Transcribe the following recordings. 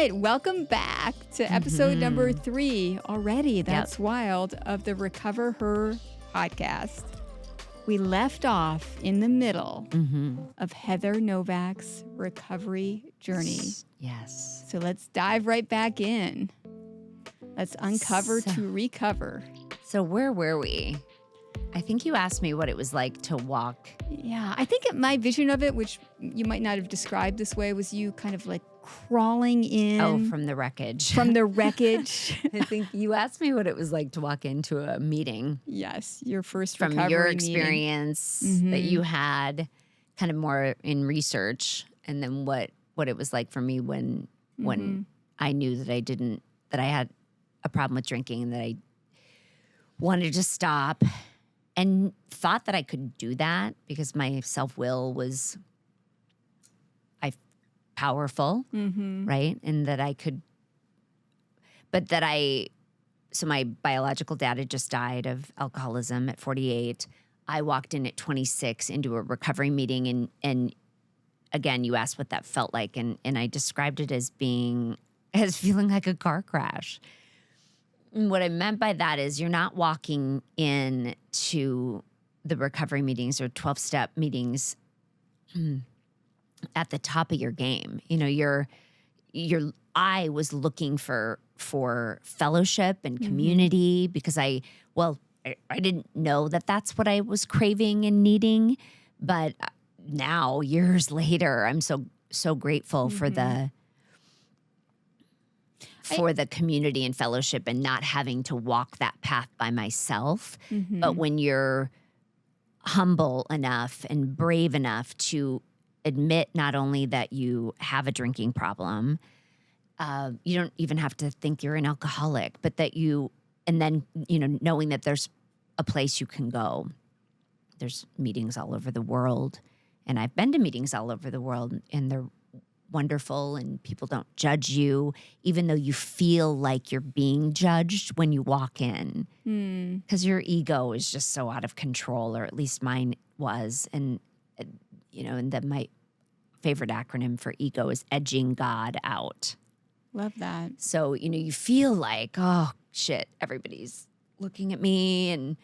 right. Welcome back to episode number 3 already. That's wild, of the Recover Her podcast. We left off in the middle of Heather Novak's recovery journey. Yes. So let's dive right back in. Let's uncover to recover. So where were we? I think you asked me what it was like to walk. Yeah, I think my vision of it, which you might not have described this way, was you kind of like crawling in. Oh, from the wreckage. From the wreckage. I think you asked me what it was like to walk into a meeting. Yes, your first from recovery your meeting. experience that you had, kind of more in research, and then what it was like for me when I knew that I had a problem with drinking and that I wanted to stop, and thought that I could do that because my self-will was powerful, right? And that I could, so my biological dad had just died of alcoholism at 48. I walked in at 26 into a recovery meeting, and again, you asked what that felt like, and I described it as feeling like a car crash. And what I meant by that is you're not walking in to the recovery meetings or 12-step meetings at the top of your game. You know, I was looking for fellowship and community because I didn't know that that's what I was craving and needing. But now, years later, I'm so grateful for the community and fellowship and not having to walk that path by myself. But when you're humble enough and brave enough to admit not only that you have a drinking problem, you don't even have to think you're an alcoholic, but that knowing that there's a place you can go. There's meetings all over the world, and I've been to meetings all over the world, and they're wonderful, and people don't judge you, even though you feel like you're being judged when you walk in, because your ego is just so out of control, or at least mine was. And my favorite acronym for ego is edging God out. Love that. So, you feel like, oh shit, everybody's looking at me,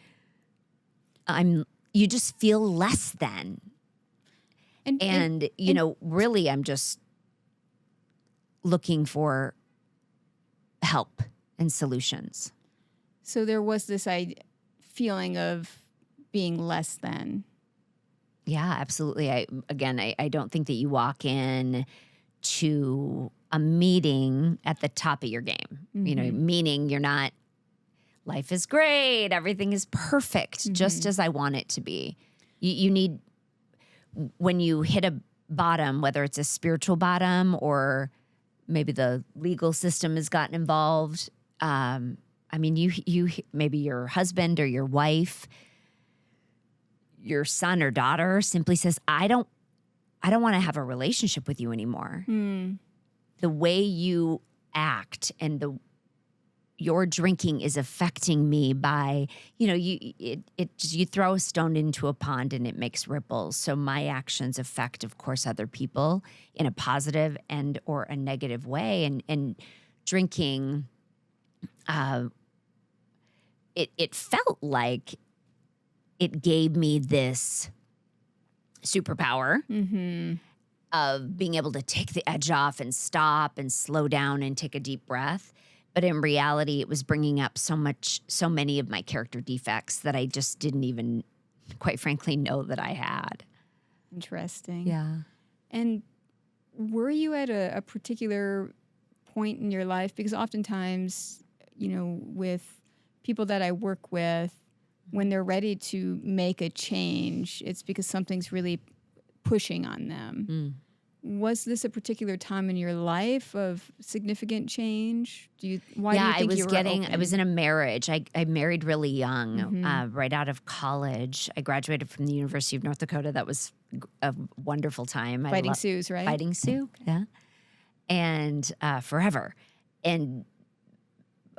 and you just feel less than. And really, I'm just looking for help and solutions. So there was this feeling of being less than. Yeah, absolutely. I don't think that you walk in to a meeting at the top of your game, meaning you're not, life is great, everything is perfect, just as I want it to be. You need, when you hit a bottom, whether it's a spiritual bottom or maybe the legal system has gotten involved. You maybe your husband or your wife, your son or daughter simply says, I don't want to have a relationship with you anymore. The way you act and your drinking is affecting me by, you throw a stone into a pond and it makes ripples. So my actions affect, of course, other people in a positive and or a negative way. And drinking, it felt like it gave me this superpower of being able to take the edge off and stop and slow down and take a deep breath. But in reality, it was bringing up so many of my character defects that I just didn't even, quite frankly, know that I had. Interesting. Yeah. And were you at a particular point in your life? Because oftentimes, with people that I work with, when they're ready to make a change, it's because something's really pushing on them. Was this a particular time in your life of significant change? Why do you think you were open? I was in a marriage. I married really young, right out of college. I graduated from the University of North Dakota. That was a wonderful time. Fighting Sue's, right? Fighting Sue, yeah. And forever. And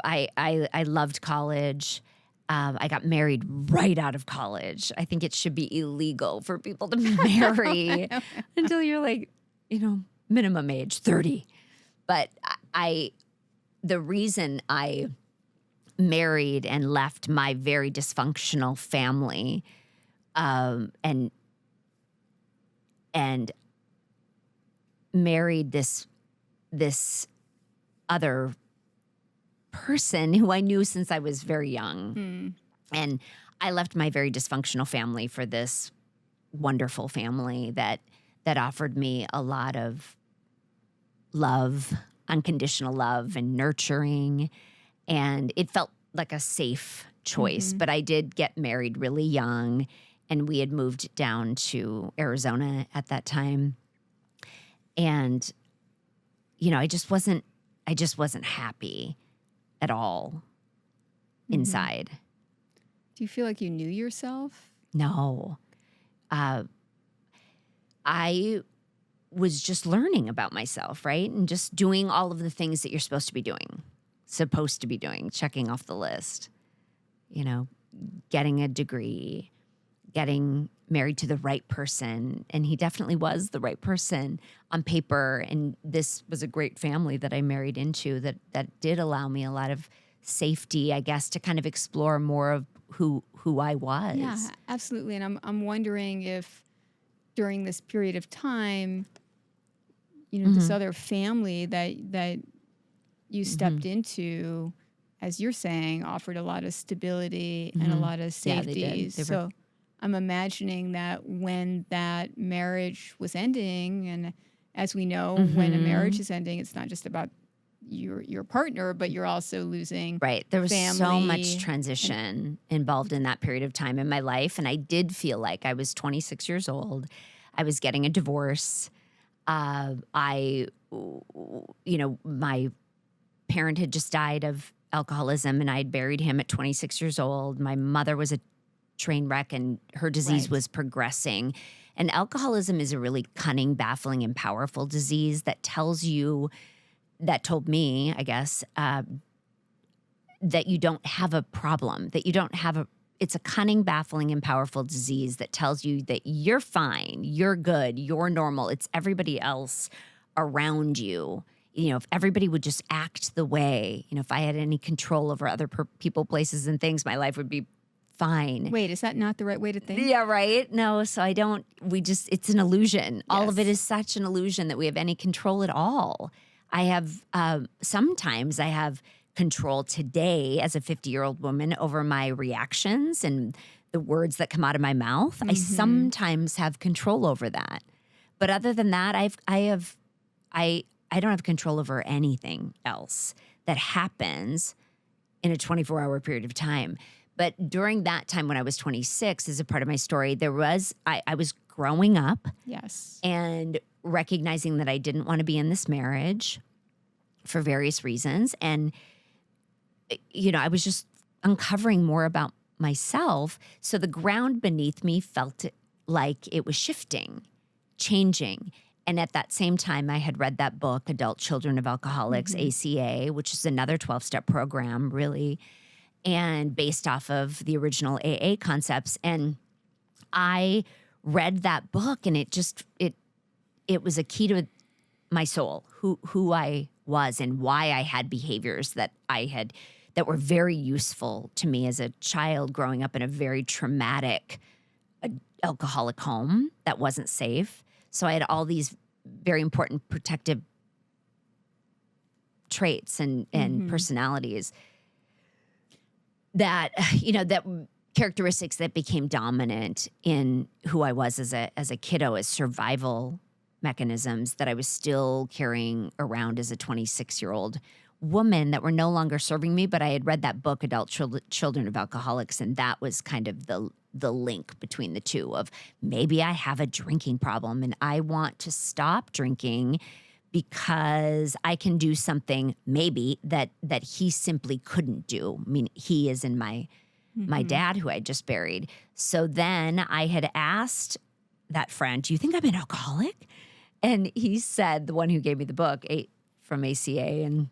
I loved college. I got married right out of college. I think it should be illegal for people to marry until you're like, minimum age, 30. But the reason I married and left my very dysfunctional family, and married this other person who I knew since I was very young. And I left my very dysfunctional family for this wonderful family that offered me a lot of love, unconditional love and nurturing. And it felt like a safe choice. But I did get married really young, and we had moved down to Arizona at that time. And, I just wasn't happy at all inside. Do you feel like you knew yourself? No. I was just learning about myself, right? And just doing all of the things that you're supposed to be doing, checking off the list, getting a degree, getting married to the right person. And he definitely was the right person on paper. And this was a great family that I married into that did allow me a lot of safety, I guess, to kind of explore more of who I was. Yeah, absolutely. And I'm wondering if during this period of time, this other family that you stepped into, as you're saying, offered a lot of stability and a lot of safety. Yeah, they did. So I'm imagining that when that marriage was ending, and as we know, when a marriage is ending, it's not just about your partner, but you're also losing Right. There was so family much transition involved in that period of time in my life. And I did feel like I was 26 years old. I was getting a divorce. My parent had just died of alcoholism, and I had buried him at 26 years old. My mother was a train wreck, and her disease was progressing. And alcoholism is a really cunning, baffling, and powerful disease that told me, I guess, that you don't have a problem, it's a cunning, baffling, and powerful disease that tells you that you're fine, you're good, you're normal. It's everybody else around you. If everybody would just act the way, if I had any control over other people, places, and things, my life would be fine. Wait, is that not the right way to think? Yeah, right? No, so it's an illusion. Yes. All of it is such an illusion that we have any control at all. Sometimes I have control today as a 50-year-old woman over my reactions and the words that come out of my mouth. I sometimes have control over that. But other than that, I don't have control over anything else that happens in a 24-hour period of time. But during that time when I was 26, as a part of my story, I was growing up. Yes. And recognizing that I didn't want to be in this marriage for various reasons. And, I was just uncovering more about myself. So the ground beneath me felt like it was shifting, changing. And at that same time, I had read that book, Adult Children of Alcoholics, ACA, which is another 12-step program, really, and based off of the original AA concepts. And I read that book, and it was a key to my soul, who I was and why I had behaviors that were very useful to me as a child growing up in a very traumatic alcoholic home that wasn't safe. So I had all these very important protective traits and personalities that characteristics that became dominant in who I was as a kiddo, as survival mechanisms that I was still carrying around as a 26-year-old woman that were no longer serving me. But I had read that book, Adult Children of Alcoholics, and that was kind of the link between the two of maybe I have a drinking problem and I want to stop drinking because I can do something maybe that he simply couldn't do. I mean, he is in my dad who I just buried. So then I had asked that friend, do you think I'm an alcoholic? And he said, the one who gave me the book from ACA,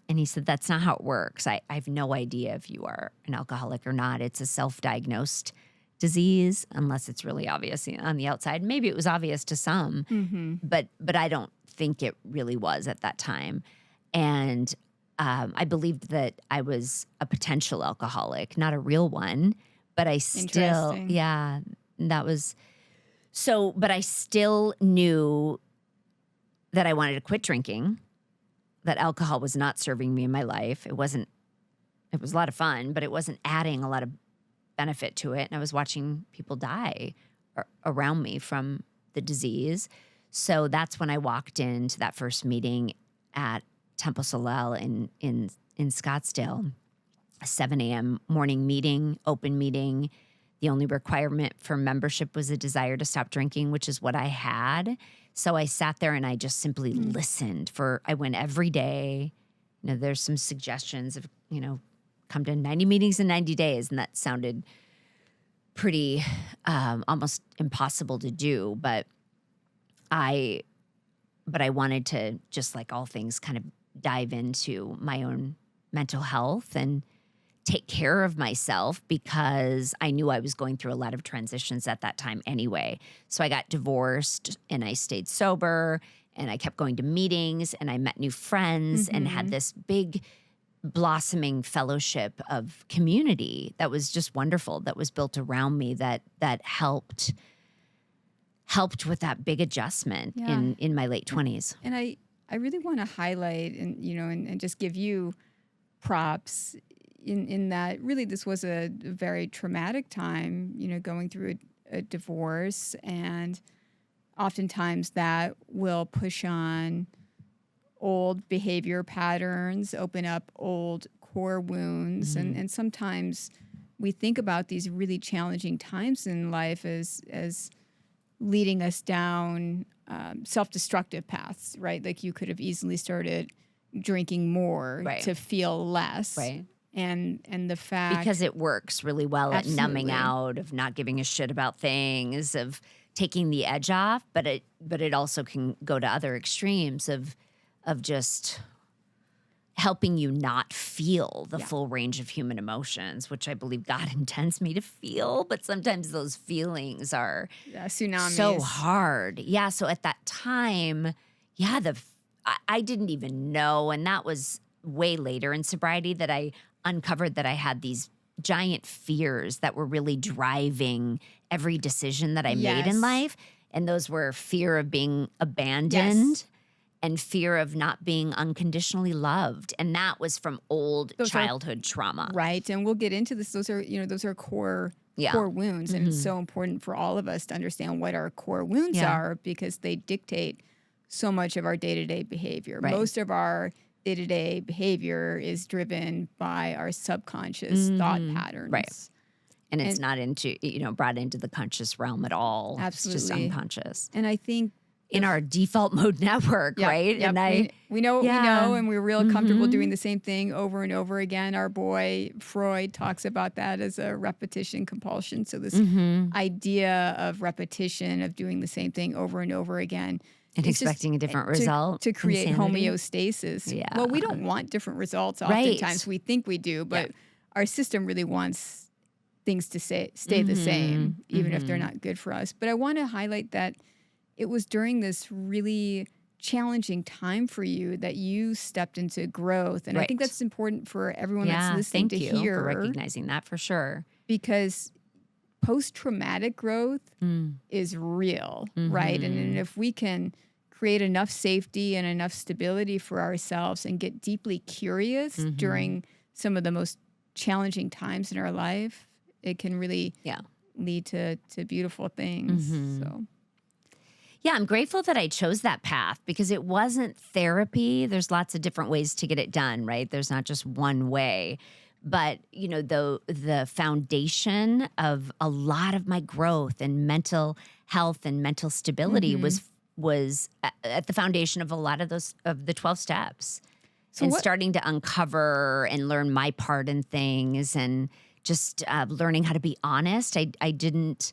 and he said, that's not how it works. I have no idea if you are an alcoholic or not. It's a self-diagnosed disease, unless it's really obvious on the outside. Maybe it was obvious to some, but I don't think it really was at that time. And I believed that I was a potential alcoholic, not a real one. But I still, Interesting. yeah, that was so. But I still knew that I wanted to quit drinking, that alcohol was not serving me in my life. It wasn't, it was a lot of fun, but it wasn't adding a lot of benefit to it. And I was watching people die around me from the disease. So that's when I walked into that first meeting at Temple Solel in Scottsdale, a 7 a.m. morning meeting, open meeting. The only requirement for membership was a desire to stop drinking, which is what I had. So I sat there and I just simply listened I went every day. There's some suggestions of, come to 90 meetings in 90 days. And that sounded pretty almost impossible to do. But I wanted to, just like all things, kind of dive into my own mental health and take care of myself, because I knew I was going through a lot of transitions at that time anyway. So I got divorced and I stayed sober and I kept going to meetings and I met new friends and had this big blossoming fellowship of community that was just wonderful, that was built around me, that helped with that big adjustment in my late 20s. And I really want to highlight and just give you props in that really this was a very traumatic time, going through a divorce, and oftentimes that will push on old behavior patterns, open up old core wounds, and sometimes we think about these really challenging times in life as leading us down self-destructive paths, right? Like you could have easily started drinking more to feel less. Right. And the fact, because it works really well at numbing out, of not giving a shit about things, of taking the edge off, but it also can go to other extremes of just helping you not feel the full range of human emotions, which I believe God intends me to feel, but sometimes those feelings are tsunamis. So hard. Yeah, so at that time, I didn't even know, and that was way later in sobriety that I uncovered that I had these giant fears that were really driving every decision that I made in life. And those were fear of being abandoned and fear of not being unconditionally loved. And that was from old childhood trauma. Right. And we'll get into this. Those are core wounds. And it's so important for all of us to understand what our core wounds are, because they dictate so much of our day-to-day behavior. Right. Most of our day-to-day behavior is driven by our subconscious thought patterns. Right. And it's not brought into the conscious realm at all. Absolutely. It's just unconscious. And I think in our default mode network, right? Yep. And we know what we know, and we're real comfortable doing the same thing over and over again. Our boy Freud talks about that as a repetition compulsion. So this idea of repetition, of doing the same thing over and over again, and expecting a different result to create insanity. homeostasis. Yeah. Well, we don't want different results. Oftentimes we think we do, but our system really wants things to stay the same, even if they're not good for us. But I want to highlight that it was during this really challenging time for you that you stepped into growth. And I think that's important for everyone that's listening to hear. Thank you for recognizing that, for sure. Because post-traumatic growth is real, right? And if we can create enough safety and enough stability for ourselves and get deeply curious during some of the most challenging times in our life, it can really lead to beautiful things. So. Yeah, I'm grateful that I chose that path, because it wasn't therapy. There's lots of different ways to get it done, right? There's not just one way. But, the foundation of a lot of my growth and mental health and mental stability was at the foundation of a lot of the 12 steps. So starting to uncover and learn my part in things, and just learning how to be honest. I didn't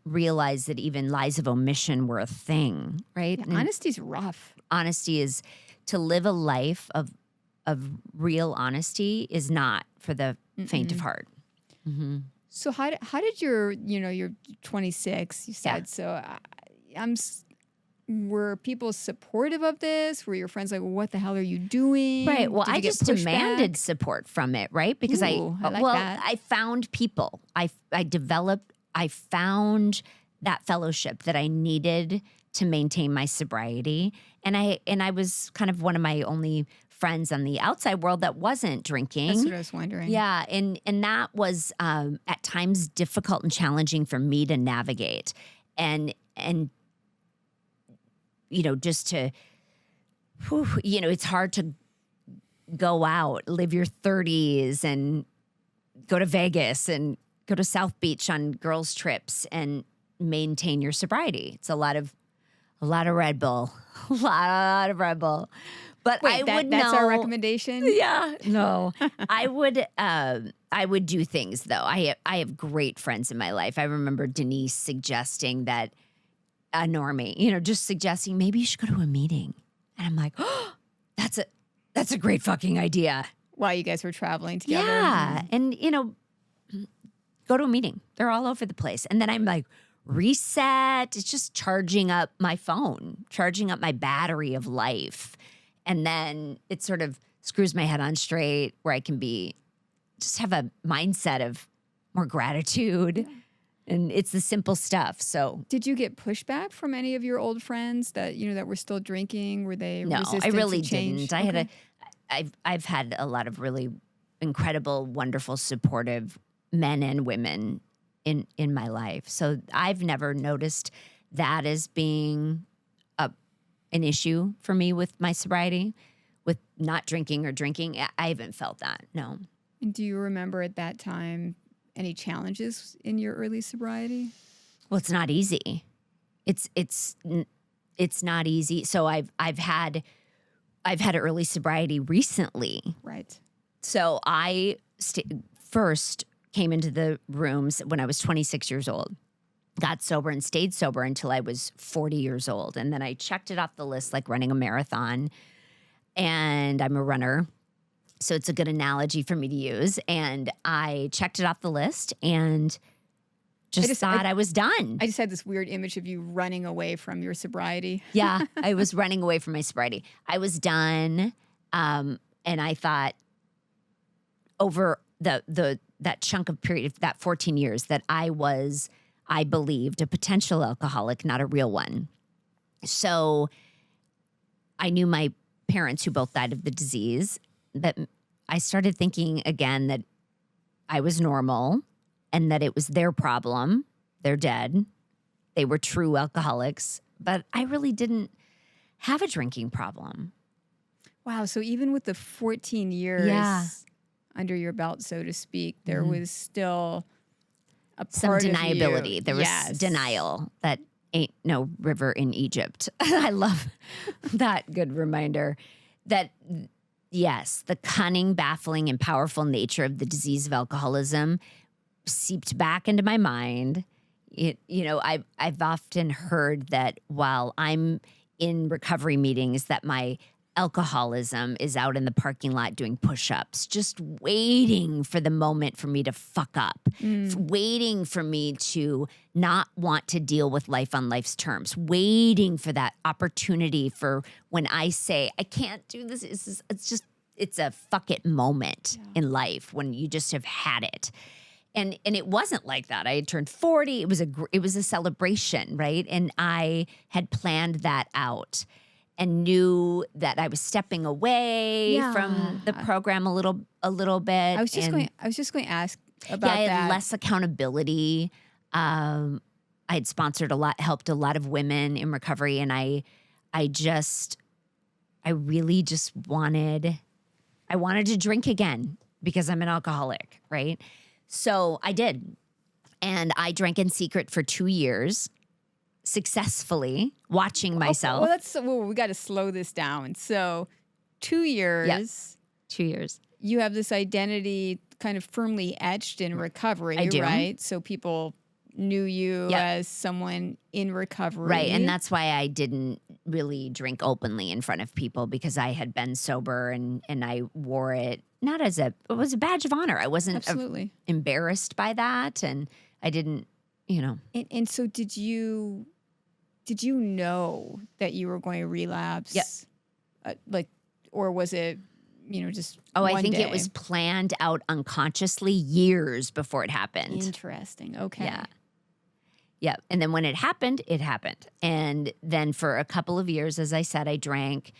realize that even lies of omission were a thing, right? Yeah, honesty's rough. Honesty is, to live a life of real honesty is not for the faint of heart. So how did you're 26, you said, so were people supportive of this? Were your friends like, well, what the hell are you doing? Right. Well, Did I you get just demanded pushback? support from it, right? Because Ooh, I like that. I found people. I found that fellowship that I needed to maintain my sobriety. And I was kind of one of my only friends on the outside world that wasn't That's drinking. what I was wondering. Yeah, and that was at times difficult and challenging for me to navigate, and just to, it's hard to go out, live your 30s, and go to Vegas and go to South Beach on girls' trips and maintain your sobriety. It's a lot of Red Bull, a lot of Red Bull. But I Wait, would that's know. our recommendation? Yeah, no, I would do things though. I have great friends in my life. I remember Denise suggesting that a normie, just suggesting maybe you should go to a meeting, and I'm like, oh, that's a great fucking idea. While you guys were traveling together? Yeah, and go to a meeting. They're all over the place, and then I'm like, reset. It's just charging up my phone, charging up my battery of life. And then it sort of screws my head on straight where I can just have a mindset of more gratitude. Yeah. And it's the simple stuff. So did you get pushback from any of your old friends that, that were still drinking? Were they no, resistant I really to change? didn't. I've had a lot of really incredible, wonderful, supportive men and women in my life. So I've never noticed that as being an issue for me with my sobriety, with not drinking or drinking. I haven't felt that, no. And do you remember at that time any challenges in your early sobriety? Well, it's not easy. It's not easy. So I've had early sobriety recently. Right. So I first came into the rooms when I was 26 years old. Got sober and stayed sober until I was 40 years old. And then I checked it off the list like running a marathon. And I'm a runner, so it's a good analogy for me to use. And I checked it off the list and just thought I was done. I just had this weird image of you running away from your sobriety. Yeah, I was running away from my sobriety. I was done. And I thought over that chunk of period, that 14 years, that I believed a potential alcoholic, not a real one. So I knew my parents who both died of the disease, that I started thinking again that I was normal and that it was their problem. They're dead. They were true alcoholics, but I really didn't have a drinking problem. Wow. So even with the 14 years under your belt, so to speak, there was still some part deniability. Of you. There was denial that ain't no river in Egypt. I love that good reminder that, yes, the cunning, baffling, and powerful nature of the disease of alcoholism seeped back into my mind. I've often heard that while I'm in recovery meetings, that my alcoholism is out in the parking lot doing push-ups, just waiting for the moment for me to fuck up, waiting for me to not want to deal with life on life's terms, waiting for that opportunity for when I say, I can't do this. It's a fuck it moment in life when you just have had it. And it wasn't like that. I had turned 40. It was a celebration, right? And I had planned that out and knew that I was stepping away from the program a little bit. I was just going to ask about I had that. less accountability. I had helped a lot of women in recovery, and I really just wanted to drink again because I'm an alcoholic, right? So I did. And I drank in secret for 2 years, successfully, watching myself. Well, we got to slow this down. So 2 years. Yep. 2 years. You have this identity kind of firmly etched in recovery, I do. right? So people knew you as someone in recovery. Right. And that's why I didn't really drink openly in front of people, because I had been sober and I wore it not as it was a badge of honor. I wasn't absolutely embarrassed by that. And I didn't, And so did you did you know that you were going to Yep. relapse? Like, or was it, just Oh, I one think it day? was planned out unconsciously years before it happened. Interesting. Okay. Yeah. Yeah. And then when it happened, it happened. And then for a couple of years, as I said, I drank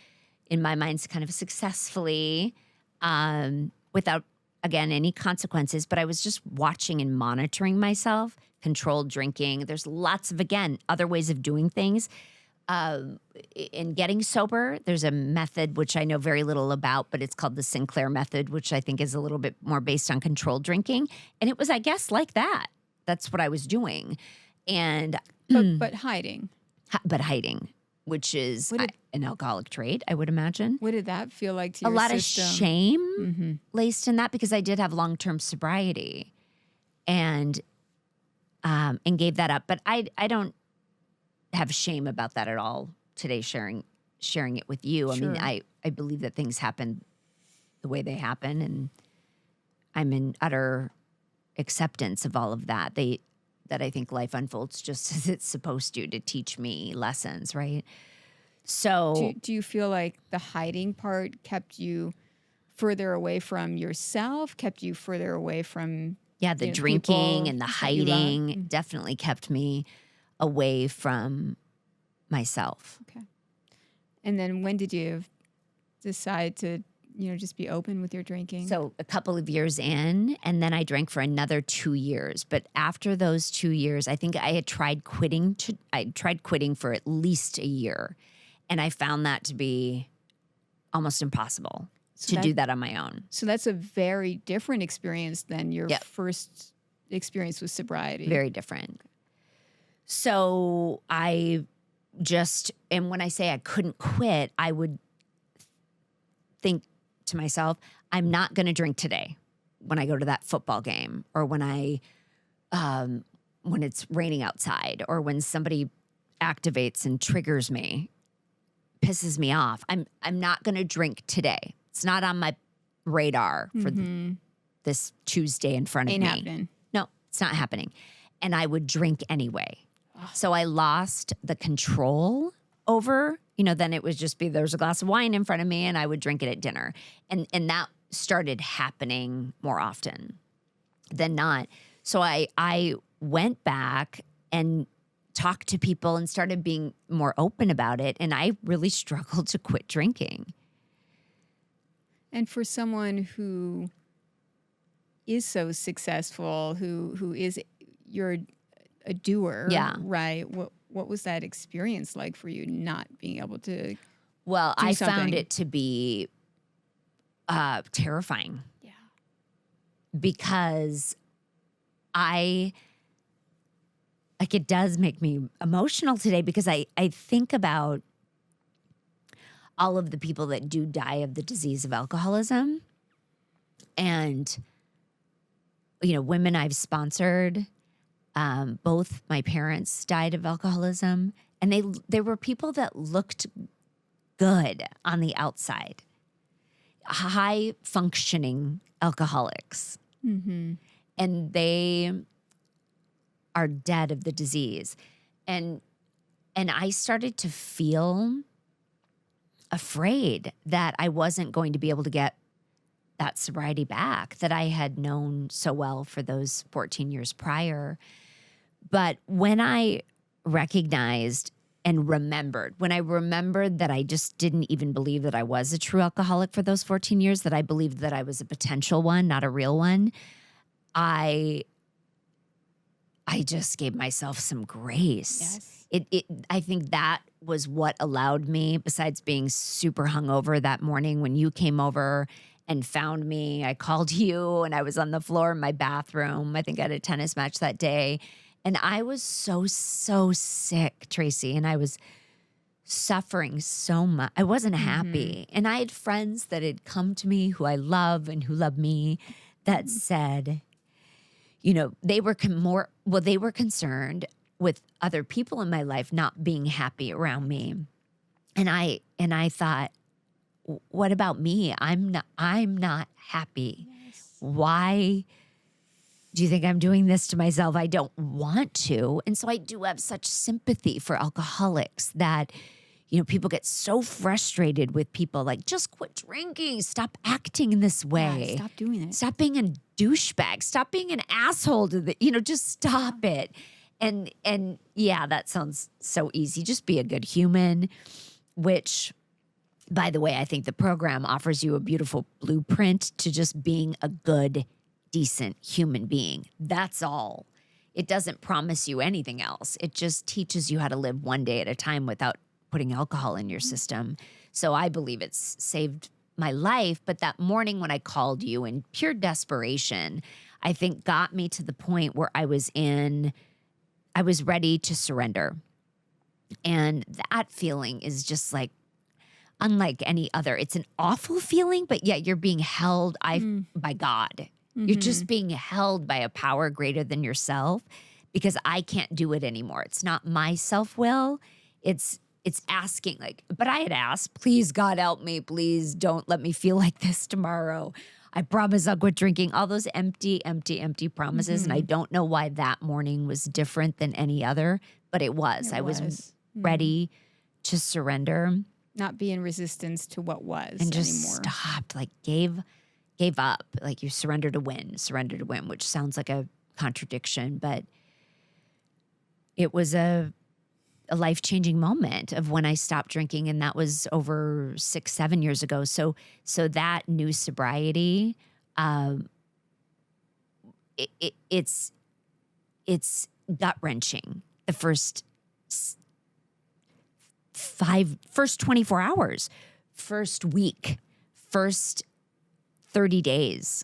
in my mind kind of successfully without, again, any consequences. But I was just watching and monitoring myself, controlled drinking. There's lots of, again, other ways of doing things. In getting sober, there's a method which I know very little about, but it's called the Sinclair method, which I think is a little bit more based on controlled drinking. And it was, I guess, like that. That's what I was doing. And But hiding. but hiding, which is What did- an alcoholic trait, I would imagine. What did that feel like to A your lot system? of shame laced in that because I did have long-term sobriety and gave that up. But I don't have shame about that at all today, sharing it with you. Sure. I mean, I believe that things happen the way they happen, and I'm in utter acceptance of all of that. That I think life unfolds just as it's supposed to teach me lessons, right? So Do you feel like the hiding part kept you further away from yourself, kept you further away from yeah, the people drinking and the that you love? hiding definitely kept me away from myself. Okay. And then when did you decide to, just be open with your drinking? So a couple of years in, and then I drank for another 2 years. But after those 2 years, I think I had tried quitting. I tried quitting for at least a year, and I found that to be almost impossible to do that on my own. So that's a very different experience than your Yep. first experience with sobriety. Very different. So I just, and when I say I couldn't quit, I would think to myself, I'm not going to drink today when I go to that football game or when when it's raining outside or when somebody activates and triggers me, pisses me off. I'm not going to drink today. It's not on my radar for this Tuesday in front of Ain't me. happening. No, it's not happening. And I would drink anyway. So I lost the control over, then it would just be there's a glass of wine in front of me and I would drink it at dinner. And that started happening more often than not. So I went back and talked to people and started being more open about it. And I really struggled to quit drinking. And for someone who is so successful, who is you're a doer, Yeah. right? What was that experience like for you, not being able to? Well, Do I found something. it to be terrifying. Yeah. Because it does make me emotional today because I think about all of the people that do die of the disease of alcoholism and, women I've sponsored. Both my parents died of alcoholism and they were people that looked good on the outside, high functioning alcoholics. Mm-hmm. And they are dead of the disease. And I started to feel afraid that I wasn't going to be able to get that sobriety back that I had known so well for those 14 years prior. But when I recognized and remembered, when I remembered that I just didn't even believe that I was a true alcoholic for those 14 years, that I believed that I was a potential one, not a real one, I just gave myself some grace. Yes. I think that was what allowed me, besides being super hungover that morning when you came over and found me. I called you and I was on the floor in my bathroom. I think I had a tennis match that day. And I was so sick, Tracy, and I was suffering so much. I wasn't happy. And I had friends that had come to me who I love and who love me that said, they were they were concerned with other people in my life not being happy around me. And I thought, what about me? I'm not happy. Yes. Why do you think I'm doing this to myself? I don't want to. And so I do have such sympathy for alcoholics that, people get so frustrated with people like, just quit drinking. Stop acting in this way. Yeah, stop doing it. Stop being a douchebag. Stop being an asshole to just stop it. And yeah, that sounds so easy. Just be a good human, which, by the way, I think the program offers you a beautiful blueprint to just being a good, decent human being. That's all. It doesn't promise you anything else. It just teaches you how to live one day at a time without putting alcohol in your system. So I believe it's saved my life. But that morning when I called you in pure desperation, I think got me to the point where I was ready to surrender. And that feeling is just like unlike any other. It's an awful feeling, but yet you're being held by God. You're just being held by a power greater than yourself, because I can't do it anymore. It's not my self-will. It's asking, like, but I had asked, please, God, help me. Please don't let me feel like this tomorrow. I promise I'll quit drinking. All those empty, empty, empty promises. And I don't know why that morning was different than any other, but it was. I was ready to surrender. Not be in resistance to what was and just anymore. Stopped, like gave up. Like you surrender to win, which sounds like a contradiction, but it was a life-changing moment of when I stopped drinking, and that was over 6-7 years ago. So that new sobriety, it's gut-wrenching. The first 24 hours, first week, first 30 days,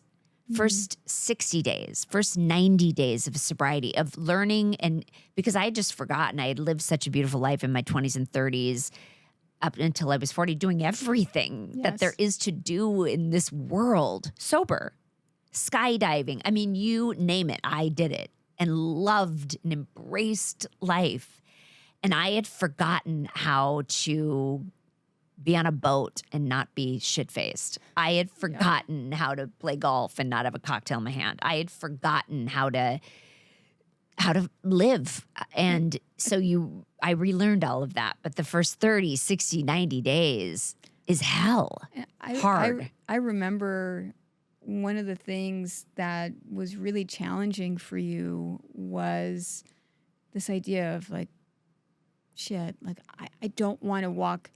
first 60 days, first 90 days of sobriety, of learning. And because I had just forgotten, I had lived such a beautiful life in my 20s and 30s up until I was 40, doing everything that there is to do in this world, sober, skydiving. I mean, you name it, I did it and loved and embraced life. And I had forgotten how to be on a boat and not be shit-faced. I had forgotten how to play golf and not have a cocktail in my hand. I had forgotten how to live. And so I relearned all of that. But the first 30, 60, 90 days is hell. Hard. I remember one of the things that was really challenging for you was this idea of like, shit, like I don't want to walk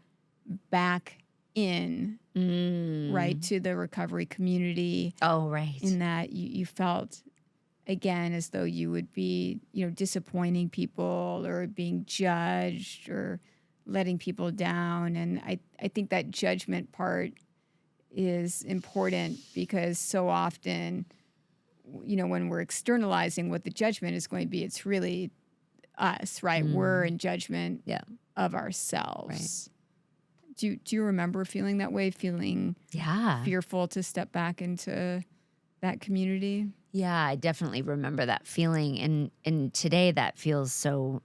back in, right, to the recovery community. Oh, right. In that you felt, again, as though you would be, disappointing people or being judged or letting people down. And I think that judgment part is important, because so often, when we're externalizing what the judgment is going to be, it's really us, right? We're in judgment of ourselves. Right. Do you remember feeling that way, feeling fearful to step back into that community? Yeah, I definitely remember that feeling. And today that feels so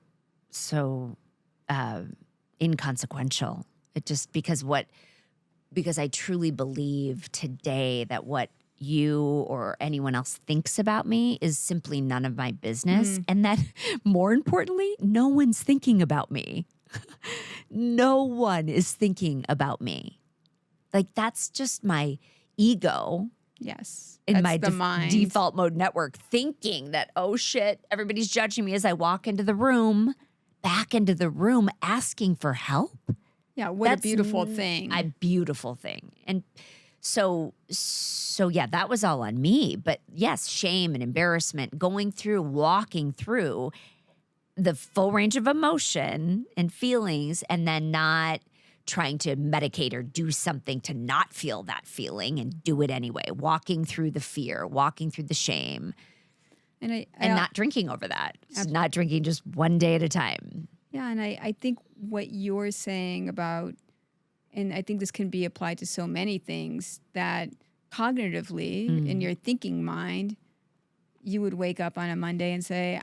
inconsequential. It just because I truly believe today that what you or anyone else thinks about me is simply none of my business. And that, more importantly, no one's thinking about me. No one is thinking about me. Like, that's just my ego. Yes. In my default mode network, thinking that, oh shit, everybody's judging me as I walk into the room, back into the room, asking for help. Yeah, what a beautiful thing. A beautiful thing. And so yeah, that was all on me. But yes, shame and embarrassment, walking through the full range of emotion and feelings, and then not trying to medicate or do something to not feel that feeling and do it anyway. Walking through the fear, walking through the shame, and not drinking over that. Not drinking, just one day at a time. Yeah, and I think what you're saying about, and I think this can be applied to so many things, that cognitively in your thinking mind, you would wake up on a Monday and say,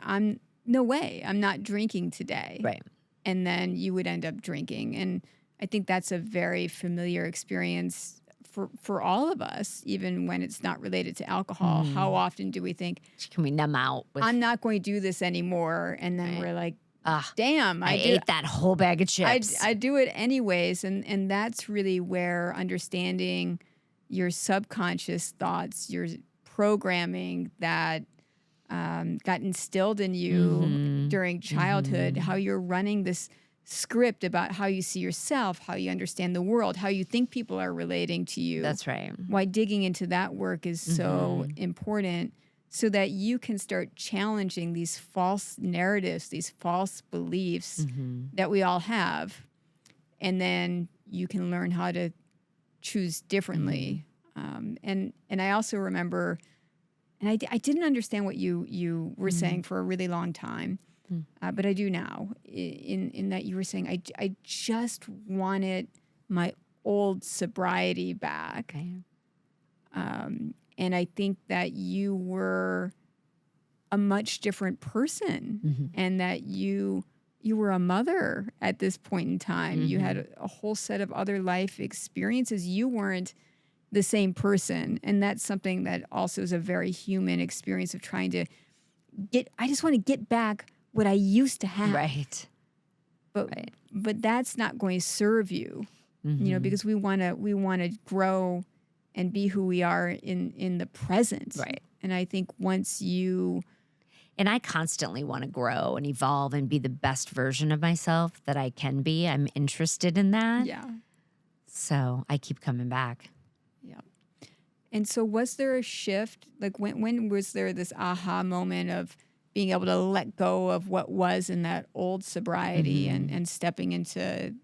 no way, I'm not drinking today. Right. And then you would end up drinking. And I think that's a very familiar experience for all of us, even when it's not related to alcohol, how often do we think, Can we numb out with? I'm not going to do this anymore? And then Right. we're like, Ah, damn, I ate that whole bag of chips. I do it anyways. And that's really where understanding your subconscious thoughts, your programming that got instilled in you during childhood, how you're running this script about how you see yourself, how you understand the world, how you think people are relating to you. That's right. Why digging into that work is so important, so that you can start challenging these false narratives, these false beliefs that we all have. And then you can learn how to choose differently. And I also remember, and I didn't understand what you were saying for a really long time, but I do now, in that you were saying, I just wanted my old sobriety back. Okay. And I think that you were a much different person, and that you were a mother at this point in time. You had a whole set of other life experiences. You weren't the same person. And that's something that also is a very human experience of trying to I just want to get back what I used to have. Right. But that's not going to serve you, because we want to grow and be who we are in the present. Right. And I think once you... And I constantly want to grow and evolve and be the best version of myself that I can be. I'm interested in that. Yeah. So I keep coming back. Yeah. And so was there a shift? Like when was there this aha moment of being able to let go of what was in that old sobriety and stepping into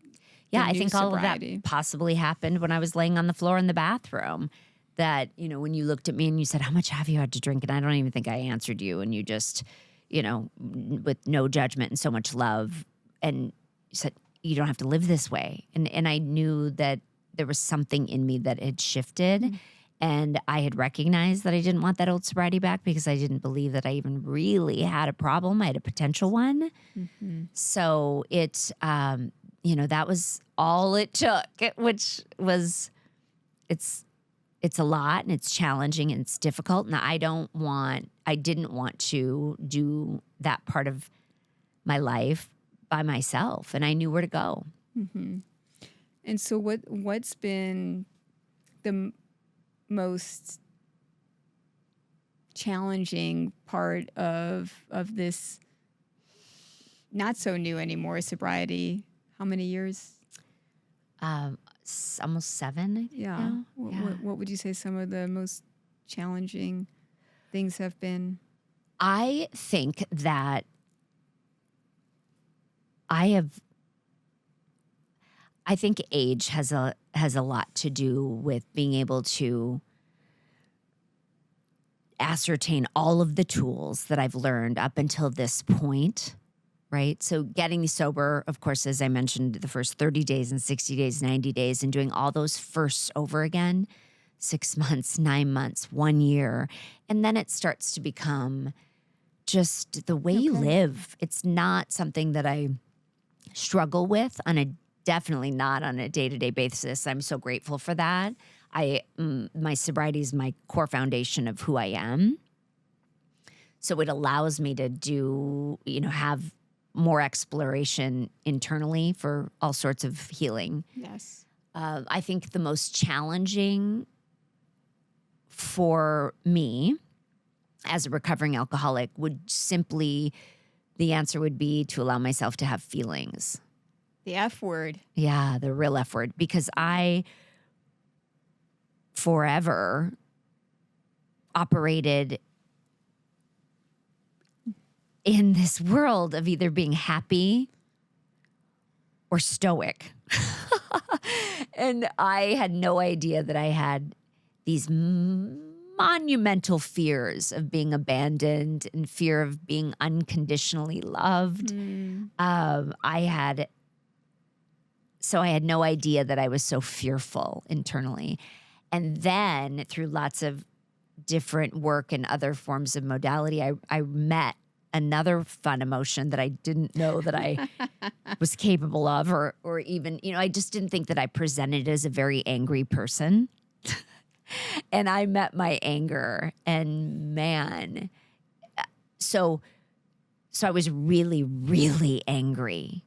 Yeah, the I new think all sobriety? of that possibly happened when I was laying on the floor in the bathroom. That, when you looked at me and you said, how much have you had to drink? And I don't even think I answered you. And you just, with no judgment and so much love. And you said, you don't have to live this way. And I knew that there was something in me that had shifted. And I had recognized that I didn't want that old sobriety back because I didn't believe that I even really had a problem. I had a potential one. So it, that was all it took, which was, it's a lot and it's challenging and it's difficult. And I didn't want to do that part of my life by myself. And I knew where to go. And so what's been the most challenging part of this not so new anymore sobriety? How many years? Almost 7, I think. Yeah. Now. What would you say some of the most challenging things have been? I think that I think age has a lot to do with being able to ascertain all of the tools that I've learned up until this point. Right. So getting sober, of course, as I mentioned, the first 30 days and 60 days, 90 days, and doing all those firsts over again, 6 months, 9 months, 1 year. And then it starts to become just the way you live. It's not something that I struggle with definitely not on a day-to-day basis. I'm so grateful for that. My sobriety is my core foundation of who I am. So it allows me to have more exploration internally for all sorts of healing. Yes. I think the most challenging for me as a recovering alcoholic the answer would be to allow myself to have feelings. The F word. Yeah, the real F word. Because I forever operated in this world of either being happy or stoic. And I had no idea that I had these monumental fears of being abandoned and fear of being unconditionally loved. I had no idea that I was so fearful internally. And then through lots of different work and other forms of modality, I met another fun emotion that I didn't know that I was capable of, or even, I just didn't think that I presented as a very angry person. And I met my anger, and man, so I was really, really angry.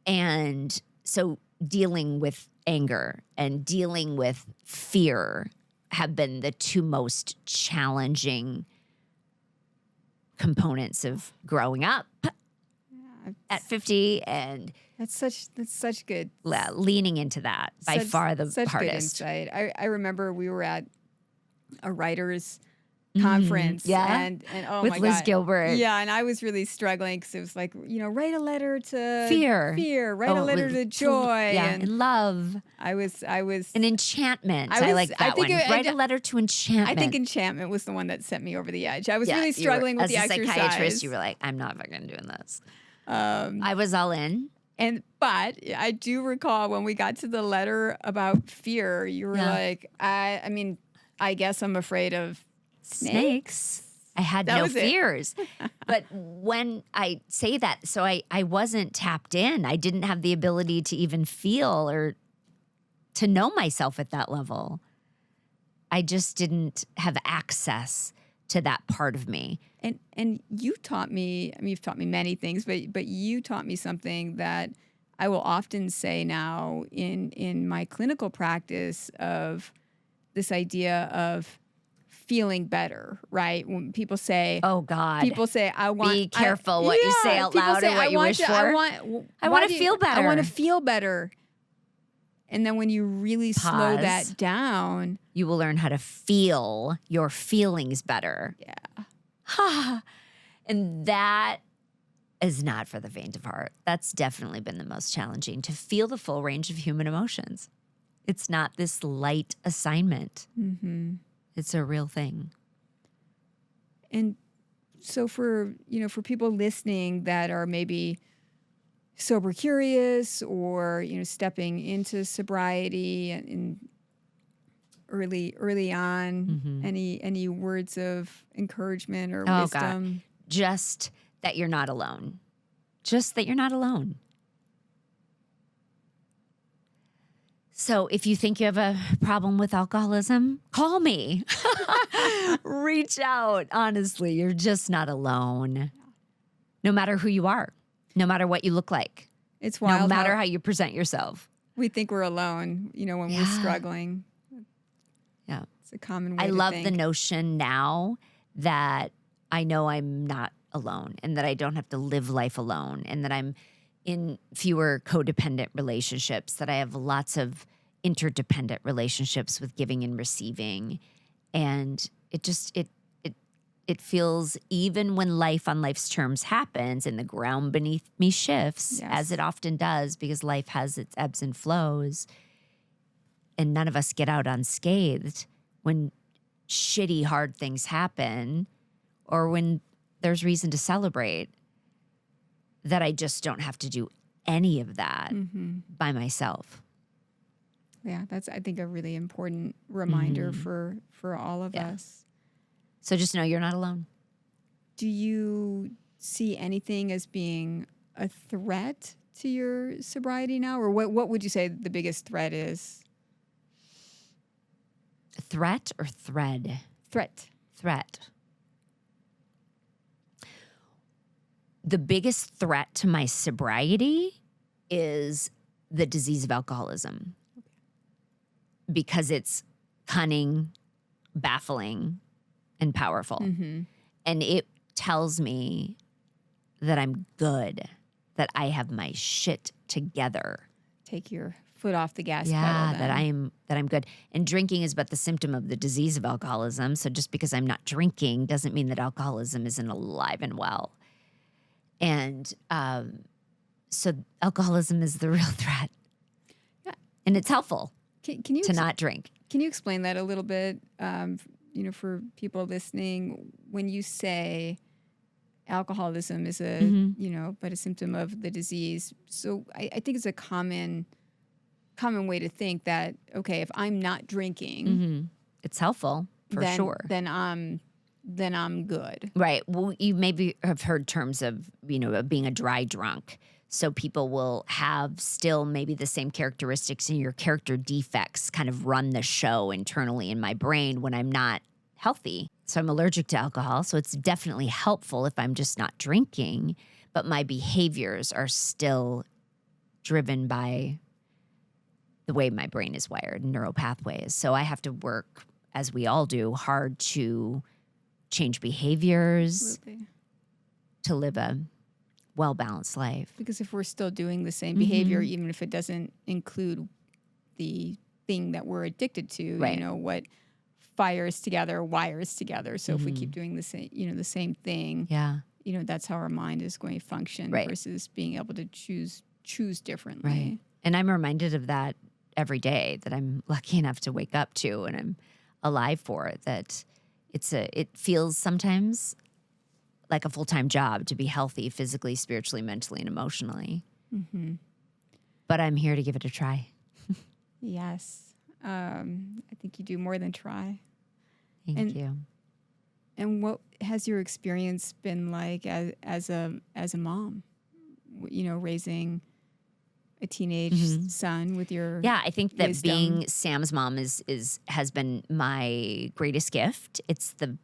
And so dealing with anger and dealing with fear have been the two most challenging components of growing up at 50 and That's such good. leaning into that by far the such hardest. good insight. I remember we were at a writers conference, Yeah. and oh With my Liz God, Gilbert. yeah, and I was really struggling because it was like, write a letter to Fear. write a letter to joy, and love. I was And enchantment. I I was- like I that think one. it- Write a letter to enchantment. I think enchantment was the one that sent me over the edge. I was Yeah, really you were- struggling with the as a psychiatrist, exercise. you were like, I'm not fucking doing this. Um, I was all in. But I do recall when we got to the letter about fear, you were Yeah. like, I mean, I guess I'm afraid of Snakes. I had That no was it. fears. But when I say that, so I wasn't tapped in. I didn't have the ability to even feel or to know myself at that level. I just didn't have access to that part of me. And you taught me, I mean, you've taught me many things, but you taught me something that I will often say now in my clinical practice of this idea of feeling better, right? When people say, Oh God. people say, I want. Be careful what you say out people loud say, or what I you want wish to- for. I I why wanna do you- feel I want to better. feel better. And then when you really slow Pause. that down, You will learn how to feel your feelings better. yeah. And that is not for the faint of heart. That's definitely been the most challenging, to feel the full range of human emotions. It's not this light assignment. Mm-hmm. It's a real thing. And so for people listening that are maybe sober curious or stepping into sobriety and early on, Mhm. any words of encouragement or Oh, God. wisdom? Just that you're not alone. Just that you're not alone. So if you think you have a problem with alcoholism, call me. Reach out. Honestly, you're just not alone. No matter who you are, no matter what you look like, It's no wild matter how how you present yourself. we think we're alone, when we're Yeah. struggling. Yeah. It's a common way I to love think. the notion now that I know I'm not alone and that I don't have to live life alone and that I'm in fewer codependent relationships, that I have lots of interdependent relationships with giving and receiving. And it feels, even when life on life's terms happens and the ground beneath me shifts, Yes. as it often does because life has its ebbs and flows, and none of us get out unscathed when shitty, hard things happen or when there's reason to celebrate, that I just don't have to do any of that Mm-hmm. by myself. Yeah, that's, I think, a really important reminder Mhm. for all of Yeah. us. So just know you're not alone. Do you see anything as being a threat to your sobriety now? Or what would you say the biggest threat is? Threat or thread? Threat. Threat. The biggest threat to my sobriety is the disease of alcoholism, because it's cunning, baffling, and powerful. Mm-hmm. And it tells me that I'm good, that I have my shit together. Take your foot off the gas pedal. Yeah, Then. that I'm good. And drinking is but the symptom of the disease of alcoholism. So just because I'm not drinking doesn't mean that alcoholism isn't alive and well. And so alcoholism is the real threat. Yeah. And it's helpful Can you to not drink. Can you explain that a little bit? For people listening, when you say alcoholism is a Mhm. but a symptom of the disease. So I think it's a common way to think that, okay, if I'm not drinking, Mhm. It's helpful for then, sure. then I'm good. Right. Well, you maybe have heard terms of, of being a dry drunk. So people will have still maybe the same characteristics, and your character defects kind of run the show internally in my brain when I'm not healthy. So I'm allergic to alcohol. So it's definitely helpful if I'm just not drinking, but my behaviors are still driven by the way my brain is wired, neural pathways. So I have to work, as we all do, hard to change behaviors, Absolutely. to live a well-balanced life. Because if we're still doing the same Mm-hmm. behavior, even if it doesn't include the thing that we're addicted to, Right. what fires together, wires together. So if we Mm-hmm. keep doing the same thing, Yeah. that's how our mind is going to function Right. versus being able to choose differently. Right. And I'm reminded of that every day, that I'm lucky enough to wake up to and I'm alive for it, that it feels sometimes like a full-time job to be healthy physically, spiritually, mentally, and emotionally. Mm-hmm. But I'm here to give it a try. Yes. I think you do more than try. Thank you. And what has your experience been like as a mom? Raising a teenage Mm-hmm. son with your Yeah, I think that wisdom. being Sam's mom has been my greatest gift. It's the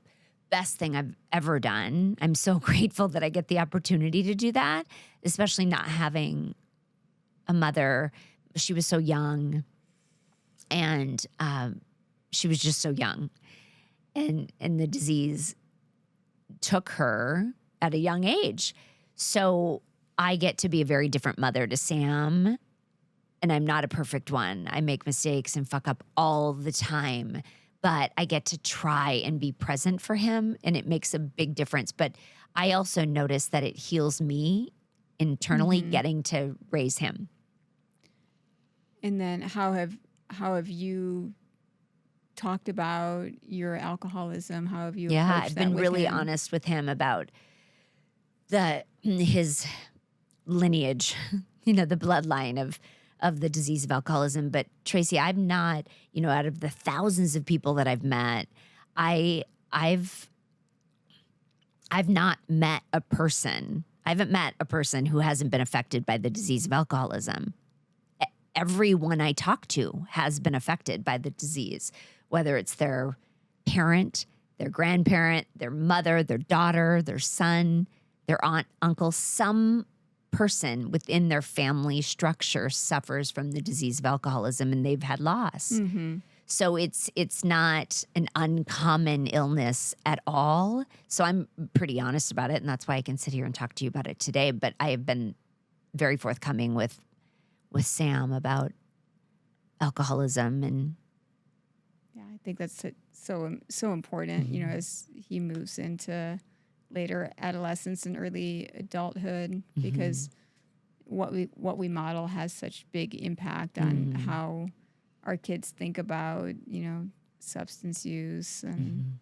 best thing I've ever done. I'm so grateful that I get the opportunity to do that, especially not having a mother. She was so young, and she was just so young, and the disease took her at a young age. So I get to be a very different mother to Sam, and I'm not a perfect one. I make mistakes and fuck up all the time, but I get to try and be present for him, and it makes a big difference. But I also notice that it heals me internally getting to raise him. And then how have you talked about your alcoholism? How have you Yeah, approached I've that been with really him? honest with him about his lineage, the bloodline of the disease of alcoholism. But Tracy, I'm not, out of the thousands of people that I've met, I've not met a person. I haven't met a person who hasn't been affected by the disease of alcoholism. Everyone I talk to has been affected by the disease, whether it's their parent, their grandparent, their mother, their daughter, their son, their aunt, uncle. Some person within their family structure suffers from the disease of alcoholism, and they've had loss. Mm-hmm. So it's not an uncommon illness at all. So I'm pretty honest about it, and that's why I can sit here and talk to you about it today. But I have been very forthcoming with Sam about alcoholism, and Yeah, I think that's so important. As he moves into later adolescence and early adulthood, because what we model has such big impact on how our kids think about substance use and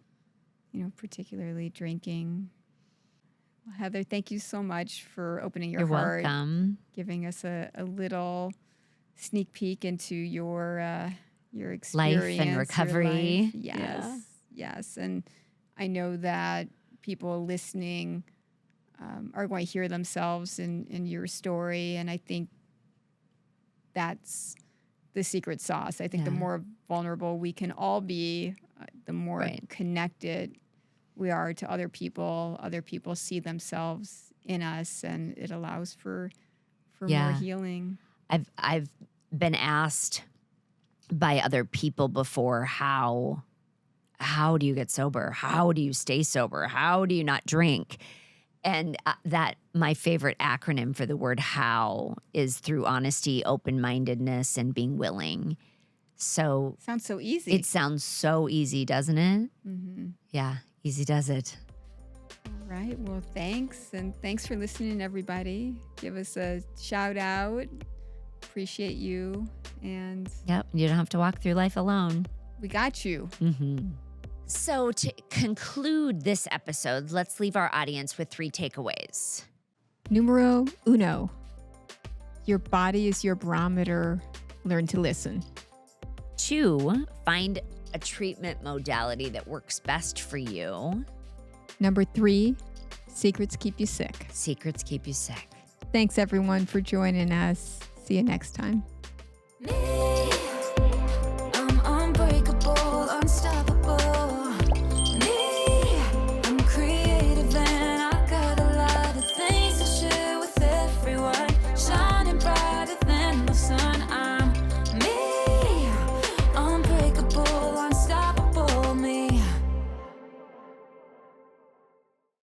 particularly drinking. Well, Heather, thank you so much for opening your you're heart, welcome. giving us a little sneak peek into your experience, Life and your recovery. life. Yes, yes, and I know that people listening are going to hear themselves in your story, and I think that's the secret sauce. I think the Yeah. more vulnerable we can all be, the more Right. connected we are to other people. Other people see themselves in us, and it allows for more Yeah. healing. I've been asked by other people before, how do you get sober? How do you stay sober? How do you not drink? And that my favorite acronym for the word how is through honesty, open-mindedness, and being willing. So Sounds so easy. it sounds so easy, doesn't it? Mm-hmm. Yeah, easy does it. All right. Well, thanks. And thanks for listening, everybody. Give us a shout out. Appreciate you. And Yep, you don't have to walk through life alone. we got you. So to conclude this episode, let's leave our audience with 3 takeaways. Numero uno. Your body is your barometer. Learn to listen. 2, find a treatment modality that works best for you. Number 3, secrets keep you sick. Secrets keep you sick. Thanks everyone for joining us. See you next time.